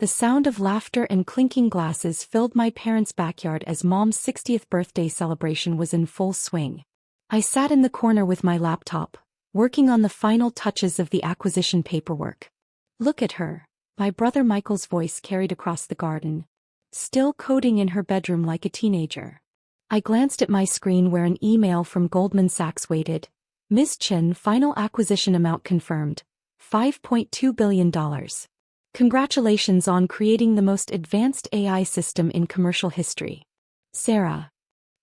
The sound of laughter and clinking glasses filled my parents' backyard as Mom's 60th birthday celebration was in full swing. I sat in the corner with my laptop, working on the final touches of the acquisition paperwork. "Look at her," my brother Michael's voice carried across the garden. "Still coding in her bedroom like a teenager." I glanced at my screen where an email from Goldman Sachs waited. "Ms. Chen, final acquisition amount confirmed. $5.2 billion. Congratulations on creating the most advanced AI system in commercial history." "Sarah,"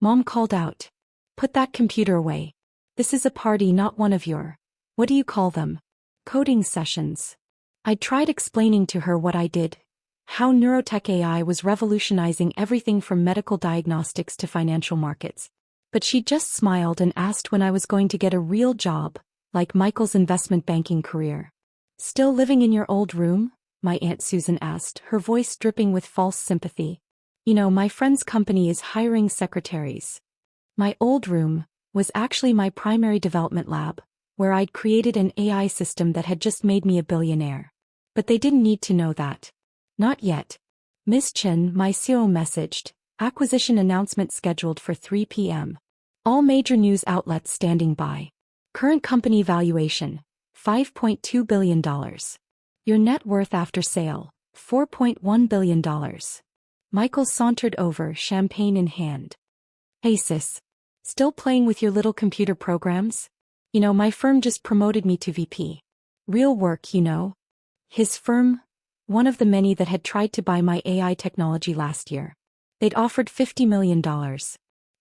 Mom called out, "put that computer away. This is a party, not one of your, what do you call them, coding sessions." I tried explaining to her what I did, how neurotech AI was revolutionizing everything from medical diagnostics to financial markets. But she just smiled and asked when I was going to get a real job, like Michael's investment banking career. "Still living in your old room?" my Aunt Susan asked, her voice dripping with false sympathy. "You know, my friend's company is hiring secretaries." My old room was actually my primary development lab, where I'd created an AI system that had just made me a billionaire. But they didn't need to know that. "Not yet. Miss Chen," my CEO messaged, "acquisition announcement scheduled for 3 p.m. All major news outlets standing by. Current company valuation, $5.2 billion. Your net worth after sale, $4.1 billion. Michael sauntered over, champagne in hand. "Hey sis. Still playing with your little computer programs? You know, my firm just promoted me to VP. Real work, you know." His firm? One of the many that had tried to buy my AI technology last year. They'd offered $50 million.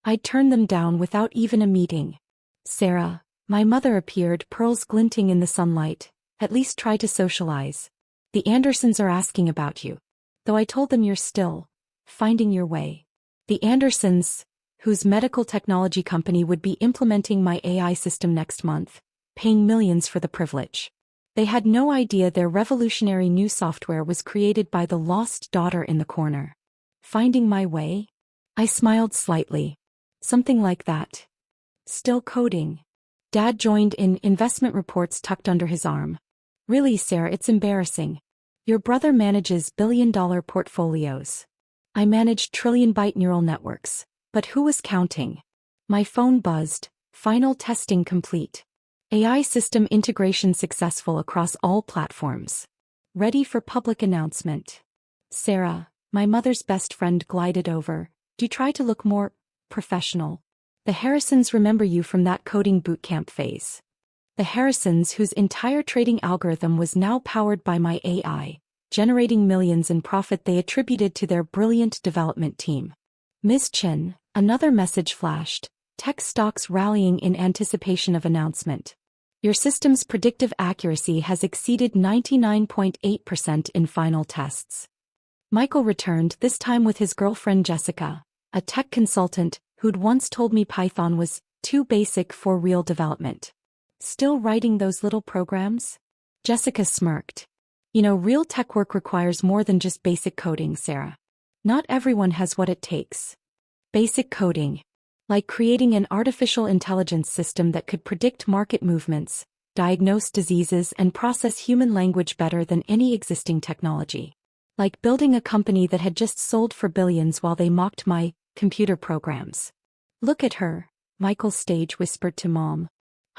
I'd turned them down without even a meeting. "Sarah," my mother appeared, pearls glinting in the sunlight, "at least try to socialize. The Andersons are asking about you. Though I told them you're still finding your way." The Andersons, whose medical technology company would be implementing my AI system next month, paying millions for the privilege. They had no idea their revolutionary new software was created by the lost daughter in the corner. Finding my way? I smiled slightly. Something like that. Still coding. Dad joined in, investment reports tucked under his arm. "Really, Sarah, it's embarrassing. Your brother manages billion-dollar portfolios. I managed trillion-byte neural networks. But who was counting?" My phone buzzed. "Final testing complete. AI system integration successful across all platforms. Ready for public announcement." Sarah, my mother's best friend, glided over. "Do try to look more professional. The Harrisons remember you from that coding bootcamp phase." The Harrisons, whose entire trading algorithm was now powered by my AI, generating millions in profit they attributed to their brilliant development team. "Ms. Chen," another message flashed, "tech stocks rallying in anticipation of announcement. Your system's predictive accuracy has exceeded 99.8% in final tests." Michael returned, this time with his girlfriend Jessica, a tech consultant who'd once told me Python was too basic for real development. "Still writing those little programs?" Jessica smirked. "You know, real tech work requires more than just basic coding, Sarah. Not everyone has what it takes." Basic coding. Like creating an artificial intelligence system that could predict market movements, diagnose diseases, and process human language better than any existing technology. Like building a company that had just sold for billions while they mocked my computer programs. "Look at her," Michael Stage whispered to Mom.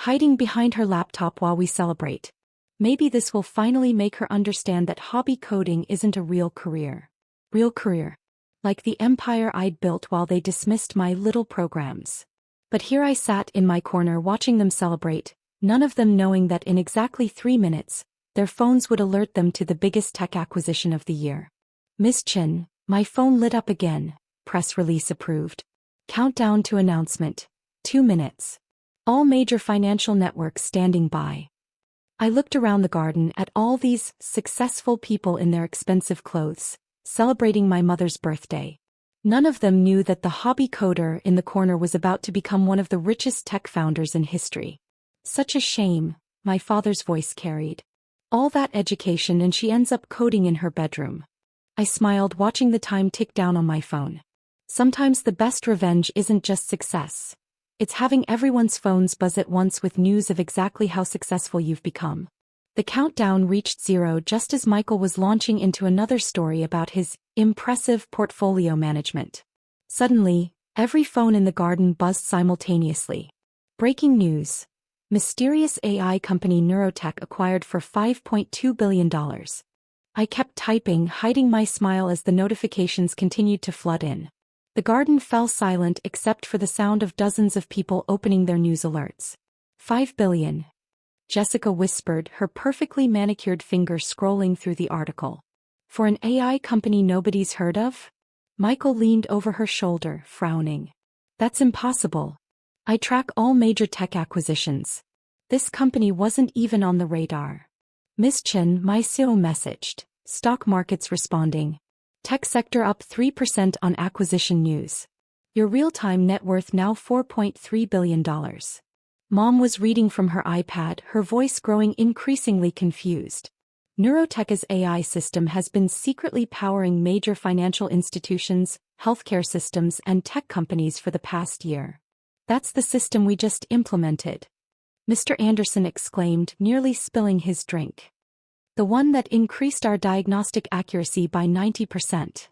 "Hiding behind her laptop while we celebrate. Maybe this will finally make her understand that hobby coding isn't a real career." Real career. Like the empire I'd built while they dismissed my little programs. But here I sat in my corner watching them celebrate, none of them knowing that in exactly 3 minutes, their phones would alert them to the biggest tech acquisition of the year. "Miss Chen," my phone lit up again, "press release approved. Countdown to announcement, 2 minutes. All major financial networks standing by." I looked around the garden at all these successful people in their expensive clothes, celebrating my mother's birthday. None of them knew that the hobby coder in the corner was about to become one of the richest tech founders in history. "Such a shame," my father's voice carried. "All that education and she ends up coding in her bedroom." I smiled, watching the time tick down on my phone. Sometimes the best revenge isn't just success. It's having everyone's phones buzz at once with news of exactly how successful you've become. The countdown reached 0 just as Michael was launching into another story about his impressive portfolio management. Suddenly, every phone in the garden buzzed simultaneously. Breaking news. Mysterious AI company Neurotech acquired for $5.2 billion. I kept typing, hiding my smile as the notifications continued to flood in. The garden fell silent except for the sound of dozens of people opening their news alerts. $5 billion. Jessica whispered, her perfectly manicured finger scrolling through the article. For an AI company nobody's heard of? Michael leaned over her shoulder, frowning. That's impossible. I track all major tech acquisitions. This company wasn't even on the radar. Ms. Chen, my CEO messaged. Stock markets responding. Tech sector up 3% on acquisition news. Your real-time net worth now $4.3 billion. Mom was reading from her iPad, her voice growing increasingly confused. Neurotech's AI system has been secretly powering major financial institutions, healthcare systems, and tech companies for the past year. That's the system we just implemented. Mr. Anderson exclaimed, nearly spilling his drink. The one that increased our diagnostic accuracy by 90%.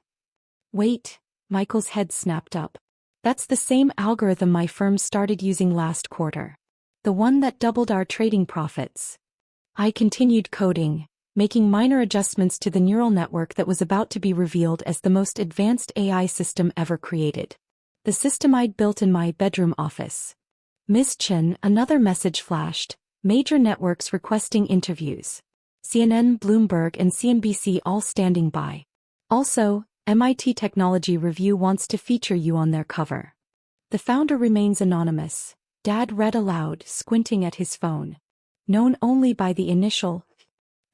Wait, Michael's head snapped up. That's the same algorithm my firm started using last quarter. The one that doubled our trading profits. I continued coding, making minor adjustments to the neural network that was about to be revealed as the most advanced AI system ever created. The system I'd built in my bedroom office. Ms. Chen, another message flashed. Major networks requesting interviews. CNN, Bloomberg, and CNBC all standing by. Also, MIT Technology Review wants to feature you on their cover. The founder remains anonymous. Dad read aloud, squinting at his phone. Known only by the initial.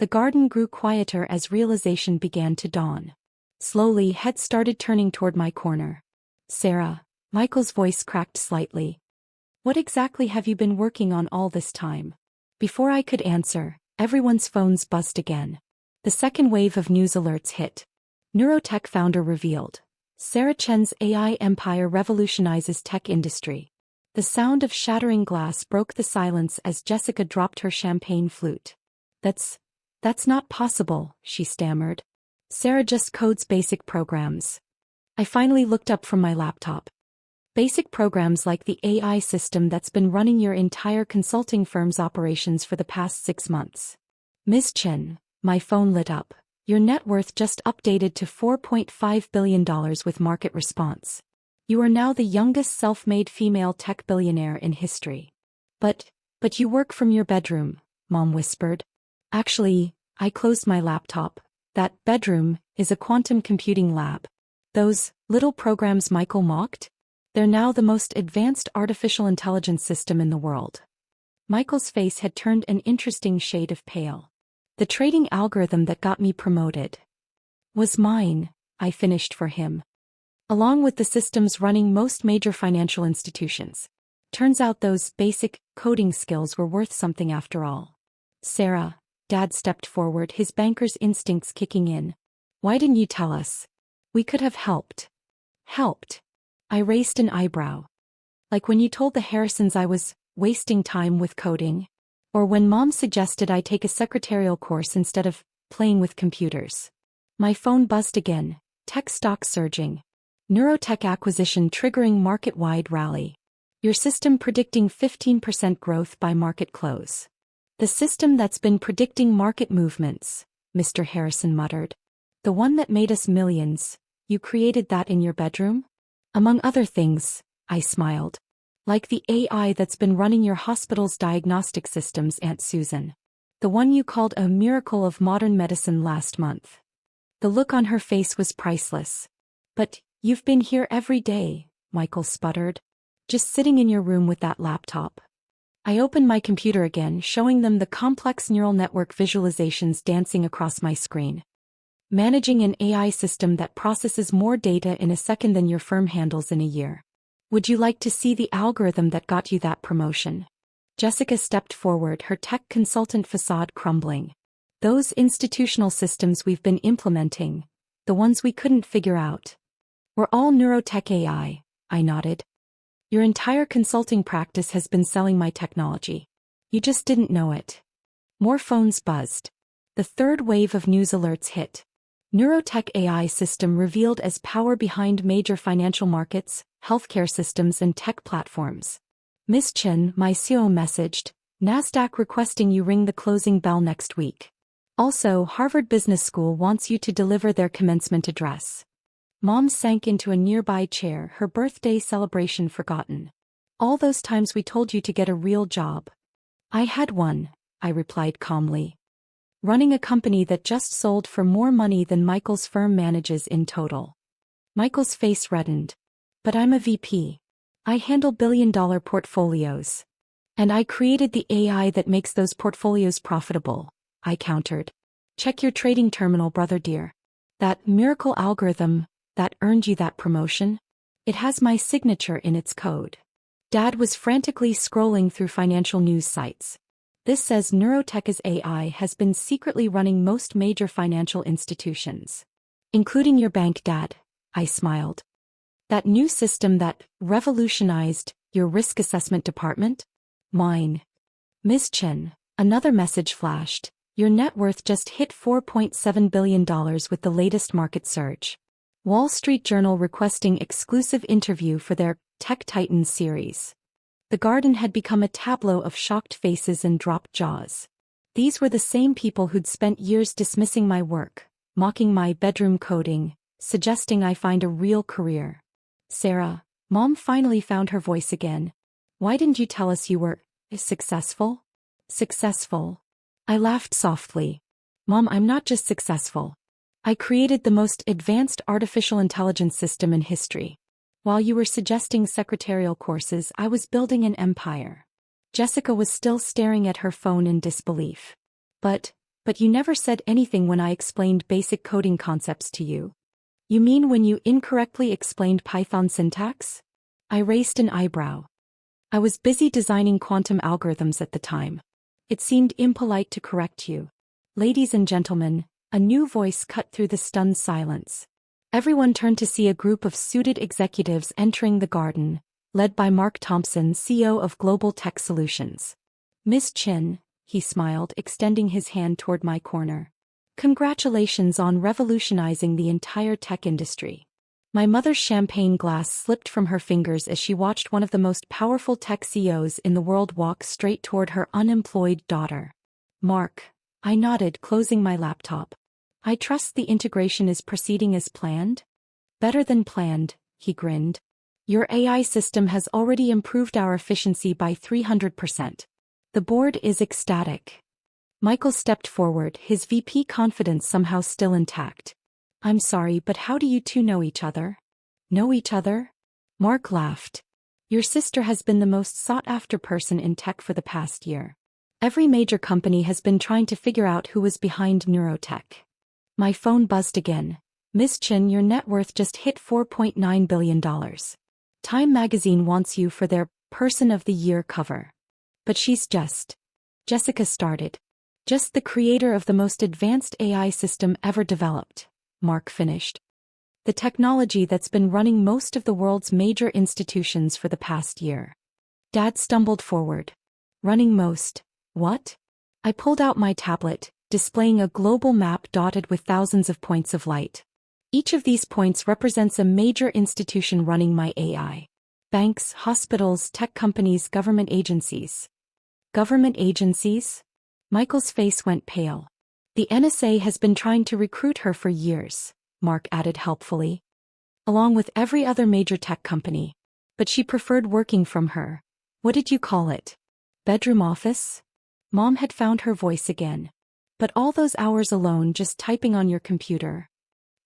The garden grew quieter as realization began to dawn. Slowly, heads started turning toward my corner. Sarah, Michael's voice cracked slightly. What exactly have you been working on all this time? Before I could answer, everyone's phones buzzed again. The second wave of news alerts hit. Neurotech founder revealed. Sarah Chen's AI empire revolutionizes tech industry. The sound of shattering glass broke the silence as Jessica dropped her champagne flute. That's not possible, she stammered. Sarah just codes basic programs. I finally looked up from my laptop. Basic programs like the AI system that's been running your entire consulting firm's operations for the past 6 months. Ms. Chen, my phone lit up. Your net worth just updated to $4.5 billion with market response. You are now the youngest self-made female tech billionaire in history. But you work from your bedroom, Mom whispered. Actually, I closed my laptop. That bedroom is a quantum computing lab. Those little programs Michael mocked? They're now the most advanced artificial intelligence system in the world. Michael's face had turned an interesting shade of pale. The trading algorithm that got me promoted was mine, I finished for him. Along with the systems running most major financial institutions. Turns out those basic coding skills were worth something after all. Sarah, Dad stepped forward, his banker's instincts kicking in. Why didn't you tell us? We could have helped. Helped? I raised an eyebrow. Like when you told the Harrisons I was wasting time with coding? Or when Mom suggested I take a secretarial course instead of playing with computers? My phone buzzed again, tech stocks surging. Neurotech acquisition triggering market-wide rally. Your system predicting 15% growth by market close. The system that's been predicting market movements, Mr. Harrison muttered. The one that made us millions, you created that in your bedroom? Among other things, I smiled. Like the AI that's been running your hospital's diagnostic systems, Aunt Susan. The one you called a miracle of modern medicine last month. The look on her face was priceless. But you've been here every day, Michael sputtered. Just sitting in your room with that laptop. I opened my computer again, showing them the complex neural network visualizations dancing across my screen. Managing an AI system that processes more data in a second than your firm handles in a year. Would you like to see the algorithm that got you that promotion? Jessica stepped forward, her tech consultant facade crumbling. Those institutional systems we've been implementing, the ones we couldn't figure out. We're all Neurotech AI, I nodded. Your entire consulting practice has been selling my technology. You just didn't know it. More phones buzzed. The third wave of news alerts hit. Neurotech AI system revealed as power behind major financial markets, healthcare systems and tech platforms. Miss Chen, my CEO messaged, NASDAQ requesting you ring the closing bell next week. Also, Harvard Business School wants you to deliver their commencement address. Mom sank into a nearby chair, her birthday celebration forgotten. All those times we told you to get a real job. I had one, I replied calmly. Running a company that just sold for more money than Michael's firm manages in total. Michael's face reddened. But I'm a VP. I handle billion-dollar portfolios. And I created the AI that makes those portfolios profitable, I countered. Check your trading terminal, brother dear. That miracle algorithm that earned you that promotion? It has my signature in its code. Dad was frantically scrolling through financial news sites. This says Neurotech's AI has been secretly running most major financial institutions. Including your bank, Dad, I smiled. That new system that revolutionized your risk assessment department? Mine. Ms. Chen, another message flashed. Your net worth just hit $4.7 billion with the latest market surge. Wall Street Journal requesting exclusive interview for their Tech Titans series. The garden had become a tableau of shocked faces and dropped jaws. These were the same people who'd spent years dismissing my work, mocking my bedroom coding, suggesting I find a real career. Sarah, Mom finally found her voice again. Why didn't you tell us you were successful? Successful. I laughed softly. Mom, I'm not just successful. I created the most advanced artificial intelligence system in history. While you were suggesting secretarial courses, I was building an empire. Jessica was still staring at her phone in disbelief. But you never said anything when I explained basic coding concepts to you. You mean when you incorrectly explained Python syntax? I raised an eyebrow. I was busy designing quantum algorithms at the time. It seemed impolite to correct you. Ladies and gentlemen, a new voice cut through the stunned silence. Everyone turned to see a group of suited executives entering the garden, led by Mark Thompson, CEO of Global Tech Solutions. Miss Chin, he smiled, extending his hand toward my corner. Congratulations on revolutionizing the entire tech industry. My mother's champagne glass slipped from her fingers as she watched one of the most powerful tech CEOs in the world walk straight toward her unemployed daughter. Mark, I nodded, closing my laptop. I trust the integration is proceeding as planned? Better than planned, he grinned. Your AI system has already improved our efficiency by 300%. The board is ecstatic. Michael stepped forward, his VP confidence somehow still intact. I'm sorry, but how do you two know each other? Know each other? Mark laughed. Your sister has been the most sought-after person in tech for the past year. Every major company has been trying to figure out who was behind Neurotech. My phone buzzed again. Miss Chin, your net worth just hit $4.9 billion. Time magazine wants you for their Person of the Year cover. But she's just. Jessica started. Just the creator of the most advanced AI system ever developed, Mark finished. The technology that's been running most of the world's major institutions for the past year. Dad stumbled forward. Running most. What? I pulled out my tablet, displaying a global map dotted with thousands of points of light. Each of these points represents a major institution running my AI. Banks, hospitals, tech companies, government agencies. Government agencies? Michael's face went pale. The NSA has been trying to recruit her for years, Mark added helpfully. Along with every other major tech company. But she preferred working from her. What did you call it? Bedroom office? Mom had found her voice again. But all those hours alone just typing on your computer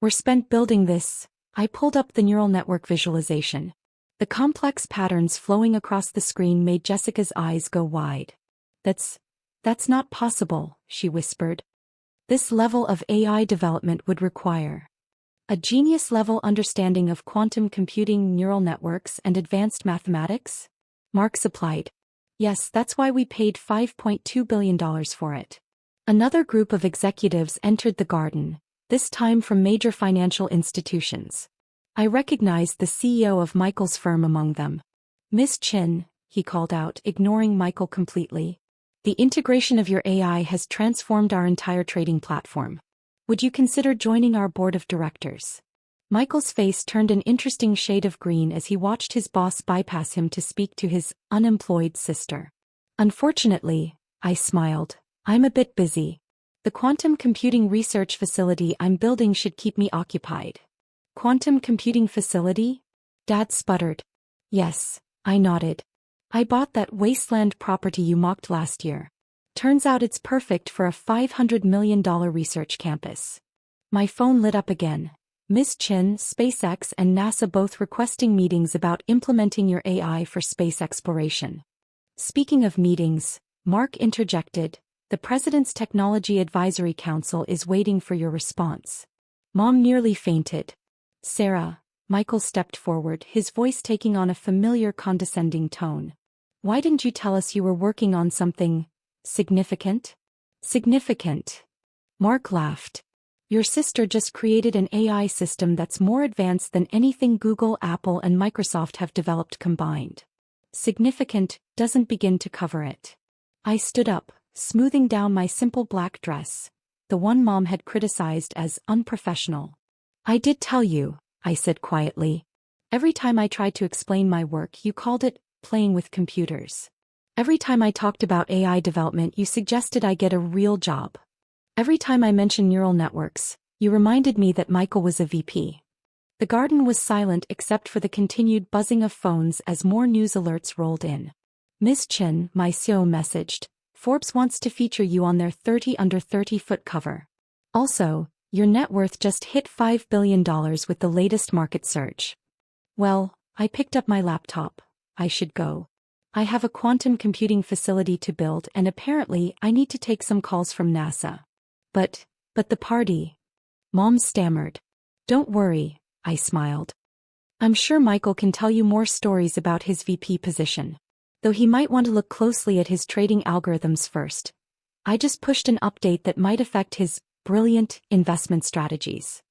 were spent building this. I pulled up the neural network visualization. The complex patterns flowing across the screen made Jessica's eyes go wide. That's not possible, she whispered. This level of AI development would require a genius-level understanding of quantum computing, neural networks, and advanced mathematics? Mark supplied. Yes, that's why we paid $5.2 billion for it. Another group of executives entered the garden, this time from major financial institutions. I recognized the CEO of Michael's firm among them. Miss Chin, he called out, ignoring Michael completely. The integration of your AI has transformed our entire trading platform. Would you consider joining our board of directors? Michael's face turned an interesting shade of green as he watched his boss bypass him to speak to his unemployed sister. Unfortunately, I smiled, I'm a bit busy. The quantum computing research facility I'm building should keep me occupied. Quantum computing facility? Dad sputtered. Yes, I nodded. I bought that wasteland property you mocked last year. Turns out it's perfect for a $500 million research campus. My phone lit up again. Ms. Chin, SpaceX and NASA both requesting meetings about implementing your AI for space exploration. Speaking of meetings, Mark interjected, the President's Technology Advisory Council is waiting for your response. Mom nearly fainted. Sarah, Michael stepped forward, his voice taking on a familiar condescending tone. Why didn't you tell us you were working on something significant? Significant. Mark laughed. Your sister just created an AI system that's more advanced than anything Google, Apple, and Microsoft have developed combined. Significant doesn't begin to cover it. I stood up, smoothing down my simple black dress, the one Mom had criticized as unprofessional. I did tell you, I said quietly. Every time I tried to explain my work, you called it playing with computers. Every time I talked about AI development, you suggested I get a real job. Every time I mentioned neural networks, you reminded me that Michael was a VP. The garden was silent except for the continued buzzing of phones as more news alerts rolled in. Ms. Chin, my CEO messaged, Forbes wants to feature you on their 30 under 30 foot cover. Also, your net worth just hit $5 billion with the latest market surge. Well, I picked up my laptop. I should go. I have a quantum computing facility to build and apparently I need to take some calls from NASA. But the party. Mom stammered. Don't worry, I smiled. I'm sure Michael can tell you more stories about his VP position. Though he might want to look closely at his trading algorithms first. I just pushed an update that might affect his brilliant investment strategies.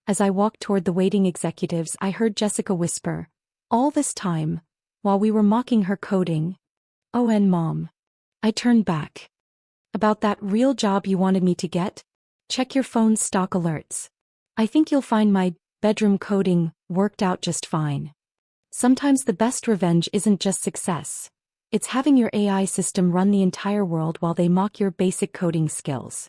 As I walked toward the waiting executives, I heard Jessica whisper, all this time, while we were mocking her coding. Oh, and Mom. I turned back. About that real job you wanted me to get? Check your phone's stock alerts. I think you'll find my bedroom coding worked out just fine. Sometimes the best revenge isn't just success. It's having your AI system run the entire world while they mock your basic coding skills.